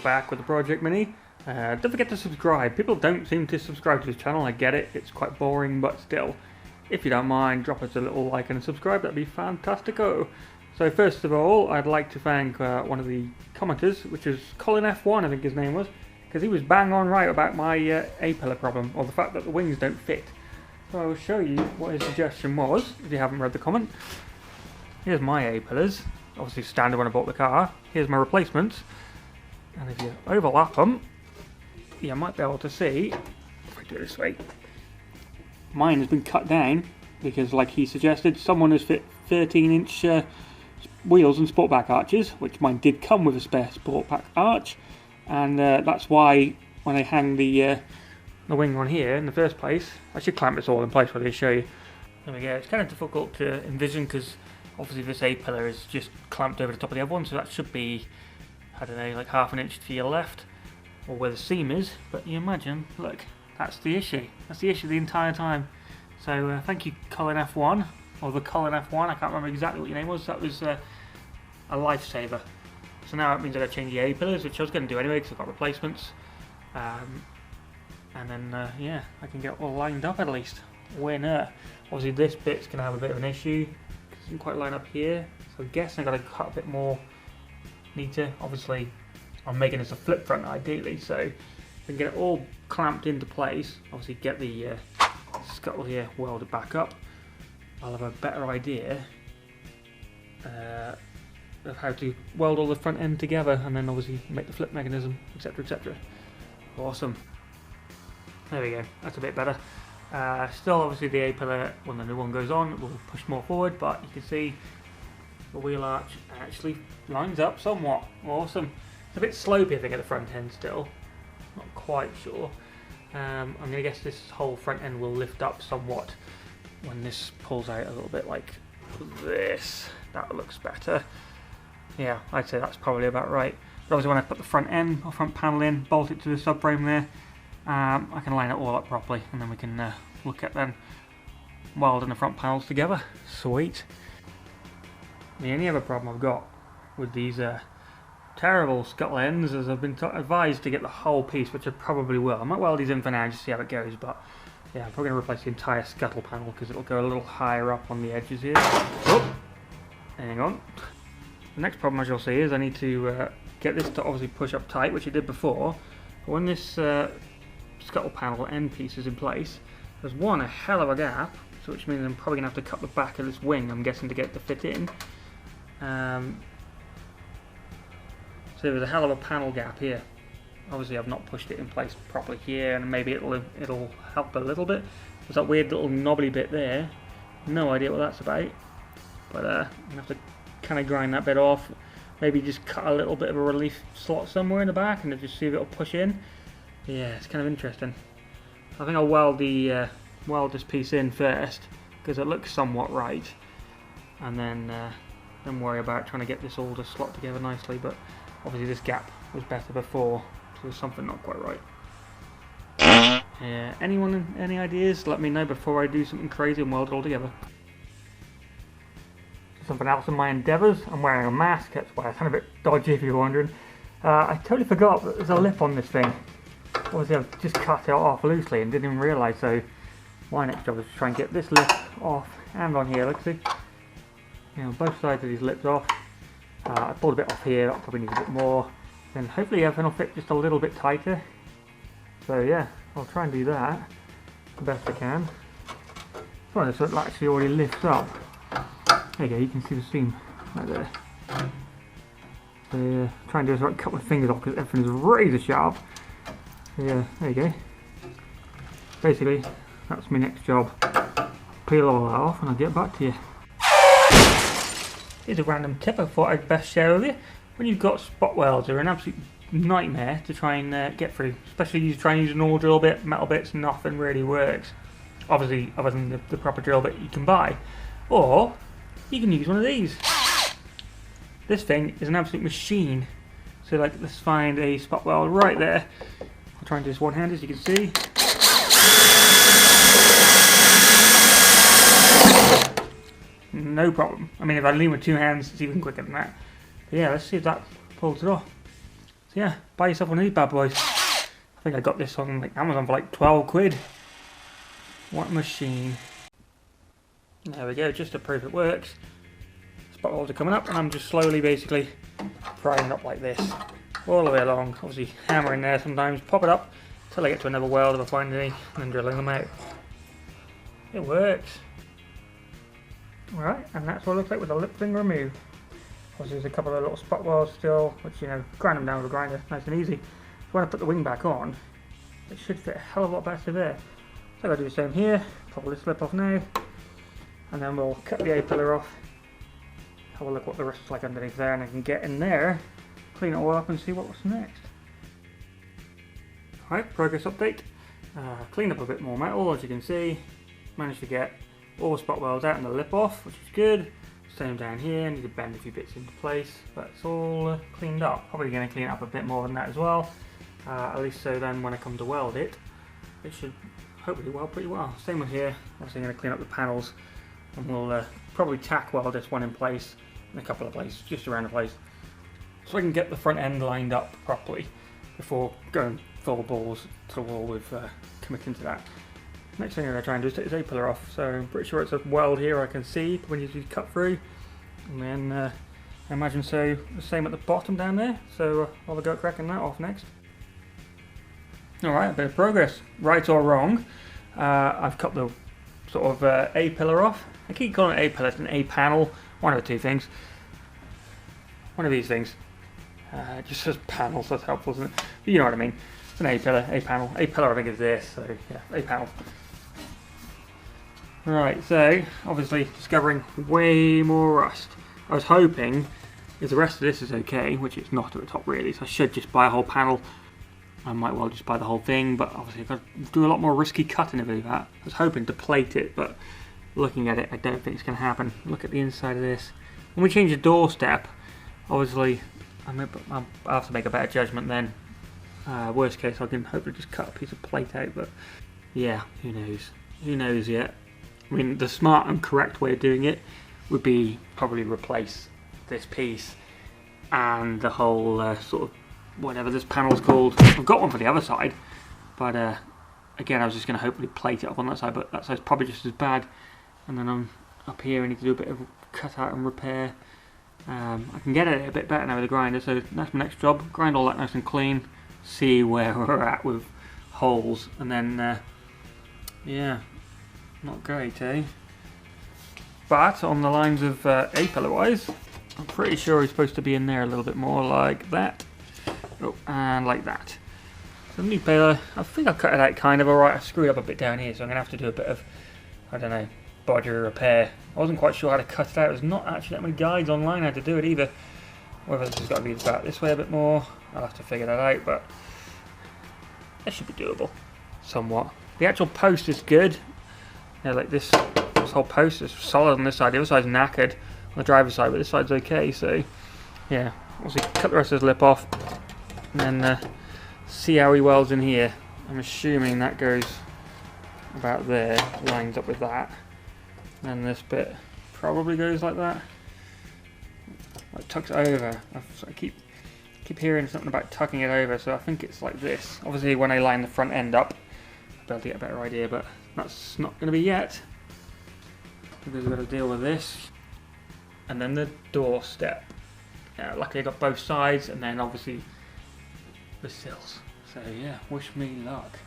back with the Project Mini. Don't forget to subscribe. People don't seem to subscribe to this channel, I get it, it's quite boring, but still, if you don't mind, drop us a little like and a subscribe, that'd be fantastico. So first of all, I'd like to thank one of the commenters, which is Colin F1, I think his name was, because he was bang on right about my A-pillar problem, or the fact that the wings don't fit. So I will show you what his suggestion was, if you haven't read the comment. Here's my A-pillars, obviously standard when I bought the car. Here's my replacements, and if you overlap them, you might be able to see, if I do it this way, mine has been cut down, because like he suggested, someone has fit 13-inch wheels and sportback arches, which mine did come with a spare sportback arch, and that's why when I hang the wing on here in the first place, I should clamp this all in place while I show you. There we go. It's kind of difficult to envision because obviously this A-pillar is just clamped over the top of the other one, so that should be, I don't know, like half an inch to your left, or where the seam is, but you imagine, look, that's the issue. That's the issue the entire time. So thank you Colin F1, or the Colin F1, I can't remember exactly what your name was, that was a lifesaver. So now it means I've got to change the A-pillars, which I was going to do anyway because I've got replacements. And then, yeah, I can get all lined up at least. Winner. Obviously this bit's going to have a bit of an issue, because it doesn't quite line up here. So I guess I've got to cut a bit more neater. Obviously I'm making this a flip front ideally, so if I can get it all clamped into place, obviously get the scuttle here welded back up, I'll have a better idea of how to weld all the front end together, and then obviously make the flip mechanism, etc, etc. Awesome. There we go, that's a bit better. Still obviously the A-pillar, when the new one goes on, will push more forward, but you can see the wheel arch actually lines up somewhat. Awesome. It's a bit slopey I think at the front end still, not quite sure. I'm going to guess this whole front end will lift up somewhat when this pulls out a little bit like this. That looks better. Yeah, I'd say that's probably about right. But obviously when I put the front end or front panel in, bolt it to the subframe there, I can line it all up properly, and then we can look at then welding the front panels together. Sweet. The only other problem I've got with these terrible scuttle ends is I've been advised to get the whole piece, which I probably will. I might weld these in for now and just see how it goes, but yeah, I'm probably going to replace the entire scuttle panel because it'll go a little higher up on the edges here. Oh, hang on. The next problem, as you'll see, is I need to get this to obviously push up tight, which I did before. But when this scuttle panel end piece is in place, there's a hell of a gap, so which means I'm probably going to have to cut the back of this wing, I'm guessing, to get it to fit in. So there's a hell of a panel gap here. Obviously I've not pushed it in place properly here, and maybe it'll help a little bit. There's that weird little knobbly bit there. No idea what that's about. But I'm going to have to kind of grind that bit off. Maybe just cut a little bit of a relief slot somewhere in the back and just see if it'll push in. Yeah, it's kind of interesting. I think I'll weld this piece in first, because it looks somewhat right. And then worry about trying to get this all to slot together nicely. But obviously this gap was better before, so there's something not quite right. Yeah, anyone any ideas? Let me know before I do something crazy and weld it all together. Something else in my endeavours, I'm wearing a mask, that's why I sound a bit dodgy if you're wondering. I totally forgot that there's a lip on this thing. Obviously I've just cut it off loosely and didn't even realise, so my next job is to try and get this lip off and on here, look, see? You know, both sides of these lips off. I pulled a bit off here, that probably needs a bit more. Then hopefully everything will fit just a little bit tighter. So yeah, I'll try and do that the best I can. Sorry, so it actually already lifts up. There you go, you can see the seam right there. So yeah, try and do this right, cut my fingers off because everything is razor sharp. So yeah, there you go. Basically, that's my next job. Peel all that off and I'll get back to you. Here's a random tip I thought I'd best share with you. When you've got spot welds, they're an absolute nightmare to try and get through. Especially you try and use a normal drill bit, metal bits, nothing really works. Obviously, other than the proper drill bit you can buy. Or, you can use one of these. This thing is an absolute machine. So like, let's find a spot weld right there. I'll try and do this one-handed, as you can see. No problem. I mean, if I lean with two hands, it's even quicker than that. But yeah, let's see if that pulls it off. So yeah, buy yourself one of these bad boys. I think I got this on like Amazon for like 12 quid. What a machine. There we go, just to prove it works. Spot welds are coming up and I'm just slowly basically prying it up like this. All the way along, obviously hammering there sometimes, pop it up until I get to another weld if I find any, and then drilling them out. It works. Alright, and that's what it looks like with the lip thing removed. Obviously there's a couple of little spot welds still, which, you know, grind them down with a grinder, nice and easy. So when I put the wing back on, it should fit a hell of a lot better there. So I'll do the same here, pop this lip off now, and then we'll cut the A-pillar off. Have a look what the rest is like underneath there, and I can get in there, clean it all up and see what's next. Alright, progress update. Cleaned up a bit more metal, as you can see. Managed to get all the spot welds out and the lip off, which is good. Same down here, need to bend a few bits into place, but it's all cleaned up. Probably going to clean up a bit more than that as well. At least so then when I come to weld it, it should hopefully weld pretty well. Same with here, obviously I'm going to clean up the panels, and we'll probably tack weld this one in place in a couple of places, just around the place, so I can get the front end lined up properly before going full balls to the wall with committing to that. Next thing I'm going to try and do is take this A-pillar off, so I'm pretty sure it's a weld here I can see when you cut through, and then I imagine so the same at the bottom down there, so I'll have a go at cracking that off next. Alright, a bit of progress, right or wrong. I've cut the sort of A-pillar off. I keep calling it A-pillar, it's an A-panel, one of the two things. One of these things. It just says panel, so that's helpful, isn't it? But you know what I mean. It's an A-pillar, A-panel. A-pillar I think is this, so yeah, A-panel. Right, so obviously discovering way more rust. I was hoping if the rest of this is okay, which it's not at the top really, so I should just buy a whole panel. I might well just buy the whole thing, but obviously I've got to do a lot more risky cutting to do that. I was hoping to plate it, but looking at it, I don't think it's going to happen. Look at the inside of this. When we change the doorstep, obviously I'll have to make a better judgment then. Worst case, I can hopefully just cut a piece of plate out, but yeah, who knows? Who knows yet? I mean, the smart and correct way of doing it would be probably replace this piece and the whole sort of whatever this panel's called. I've got one for the other side, but again, I was just going to hopefully plate it up on that side, but that side's probably just as bad. And then I'm up here, I need to do a bit of cut out and repair. I can get it a bit better now with the grinder, so that's my next job. Grind all that nice and clean, see where we're at with holes, and then yeah, not great, eh? But on the lines of A-pillar wise, I'm pretty sure he's supposed to be in there a little bit more like that. Oh, and like that. So the new pillar, I think I cut it out kind of alright. I screwed up a bit down here, so I'm going to have to do a bit of, I don't know, bodger repair. I wasn't quite sure how to cut it out. There's not actually that many guides online how to do it either. Whether this has got to be back this way a bit more, I'll have to figure that out, but it should be doable, somewhat. The actual post is good. Yeah, like this whole post is solid on this side. The other side's knackered on the driver's side, but this side's okay. So yeah, obviously cut the rest of his lip off, and then see how he welds in here. I'm assuming that goes about there, lines up with that. And this bit probably goes like that. Like tucks it over. I keep hearing something about tucking it over, so I think it's like this. Obviously when I line the front end up, I'll be able to get a better idea, but that's not going to be yet. Because we've got to deal with this. And then the doorstep. Luckily I got both sides, and then obviously the sills. So yeah, wish me luck.